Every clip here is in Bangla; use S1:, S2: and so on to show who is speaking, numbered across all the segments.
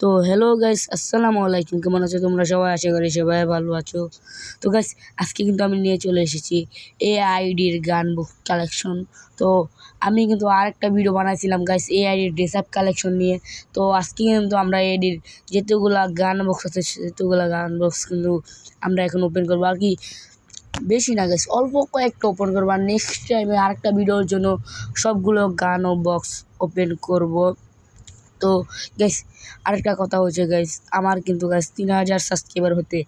S1: তো হ্যালো গাইস, আসসালামু আলাইকুম। কেমন আছো তোমরা সবাই? আশা করি সবাই ভালো আছো। তো গাইস, আজকে কিন্তু আমি নিয়ে চলে এসেছি এআইডির গান বুক কালেকশন। তো আমি কিন্তু আরেকটা ভিডিও বানাইছিলাম গাইস এআইডির ড্রেস আপ কালেকশন নিয়ে। তো আজকে কিন্তু আমরা এআইডির যেতগুলা গান বক্স আছে সেতগুলা গান বক্স কিন্তু আমরা এখন ওপেন করবো। আর কি বেশি না গাইস, অল্প কয়েকটা ওপেন করবো। আর নেক্সট টাইমে আরেকটা ভিডিওর জন্য সবগুলো গান ও বক্স ওপেন করব। তো গাইস, আরেকটা কথা হচ্ছে গাইস, আমার কিন্তু গাইস 3000 সাবস্ক্রাইবার হতে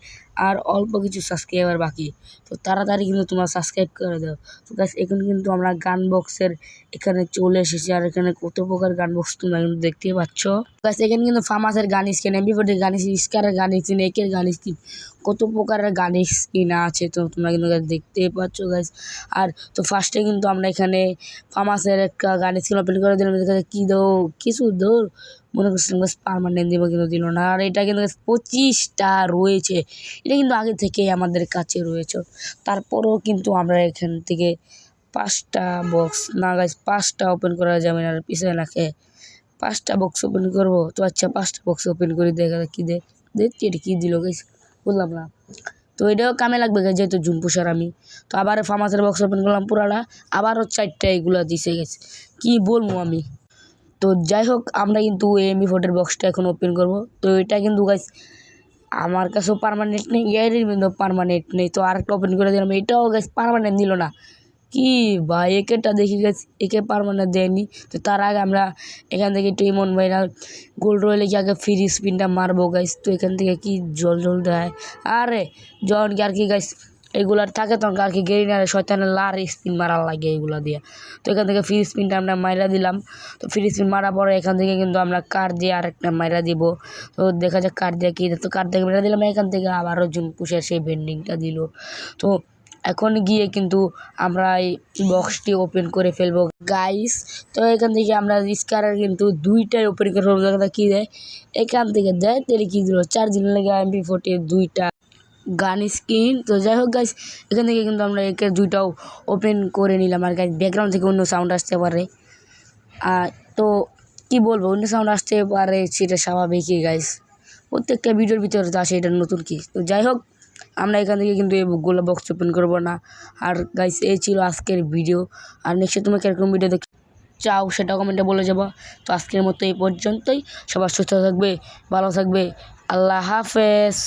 S1: আর অল্প কিছু সাবস্ক্রাইবার বাকি। তো তাড়াতাড়ি কিন্তু তোমরা সাবস্ক্রাইব করে দাও। তো গাইস, এখন কিন্তু আমরা গান বক্সের এখানে চলে এসেছি। আর এখানে কত প্রকার গান বক্স তোমরা কিন্তু দেখতেই পাচ্ছ। গাইস, এখানে কিন্তু ফার্মাসের গান স্কিন, এমবি40 গান স্কিন, স্কারের গান স্কিন, একের গান স্কিন, কত প্রকারের গান স্কিন আছে। তো তোমরা কিন্তু দেখতে পাচ্ছ গাইস। আর তো ফার্স্টে কিন্তু আমরা এখানে ফার্মাসের একটা গান স্কিন ওপেন করে দিলাম। এখানে কি দো কিছু দৌড় মনে করছিলাম পারমানেন্ট দেবো, কিন্তু দিল না। আর এটা কিন্তু 25টা রয়েছে, এটা কিন্তু আগে থেকেই আমাদের কাছে রয়েছে। তারপরেও কিন্তু আমরা এখান থেকে 5টা বক্স না গাইস, 5টা ওপেন করা যাবে না, পিছনে রাখে 5টা বক্স ওপেন করবো। তো আচ্ছা, 5টা বক্স ওপেন করে দেখা কি দেখছি এটা কী দিল গাইস, বললাম না। তো এটাও কামে লাগবে গাইস, যেহেতু জুম্পুসার আমি। তো আবার ফার্মাসের বক্স ওপেন করলাম পুরাটা, আবারও 4টা এগুলো দিছে গেছে, কি বলবো আমি। তো যাই হোক, আমরা কিন্তু এমবি40 বক্সটা এখন ওপেন করব। তো এটা কিন্তু গাইস আমার কাছেও পার্মানেন্ট নেই, এর মধ্যেও পার্মানেন্ট নেই। তো আরেকটা ওপেন করে দিলাম, এটাও গাইস পার্মানেন্ট দিল না। কি ভাই, একেটা দেখি গাইস, একে পার্মানেন্ট দেয়নি। তো তার আগে আমরা এখান থেকে একটু ইমন ভাইরাল গোল্ড রয়েলে কি আগে ফ্রি স্পিনটা মারবো গাইস। তো এখান থেকে কি জল দেয়, আরে জন কি আর কি গাইস, এগুলার থাকে তখন আর কি গেরিনারে শয়তানের লার স্পিন মারার লাগে এগুলা দিয়ে। তো এখান থেকে ফ্রি স্পিনটা আমরা মাইরা দিলাম। তো ফ্রি স্পিন মারার পরে এখান থেকে কিন্তু আমরা কার্ড দিয়ে আরেকটা মাইরা দিব। তো দেখা যাক কার্ড দিয়ে কী, তো কার্ড দিয়ে মেরা দিলাম। এখান থেকে আবারও জুনপুষের সেই বেন্ডিংটা দিল। তো এখন গিয়ে কিন্তু আমরা এই বক্সটি ওপেন করে ফেলবো গাইস। তো এখান থেকে আমরা স্কারের কিন্তু 2টাই ওপেন করে ফেলবো। দেখা কী দেয়, এখান থেকে দেয় তেলে কী দিল, 4 দিনের লেগে এমবি40 2টা গান স্কিন। তো যাই হোক গাইস, এখান থেকে কিন্তু আমরা একে 2টাও ওপেন করে নিলাম। আর গাইস, ব্যাকগ্রাউন্ড থেকে অন্য সাউন্ড আসতে পারে, তো কি বলবো, অন্য সাউন্ড আসতে পারে, সেটা স্বাভাবিকই গাইস, প্রত্যেকটা ভিডিওর ভিতরে তো আসে, এটা নতুন কি। তো যাই হোক, আমরা এখান থেকে কিন্তু এই বুকগুলো বক্স ওপেন করবো না। আর গাইস, এই ছিল আজকের ভিডিও। আর নেক্সটে তুমি কিরকম ভিডিও দেখতে চাও সেটা কমেন্টে বলে যাবো। তো আজকের মতো এই পর্যন্তই, সবার সুস্থ থাকবে, ভালো থাকবে, আল্লাহ হাফেজ।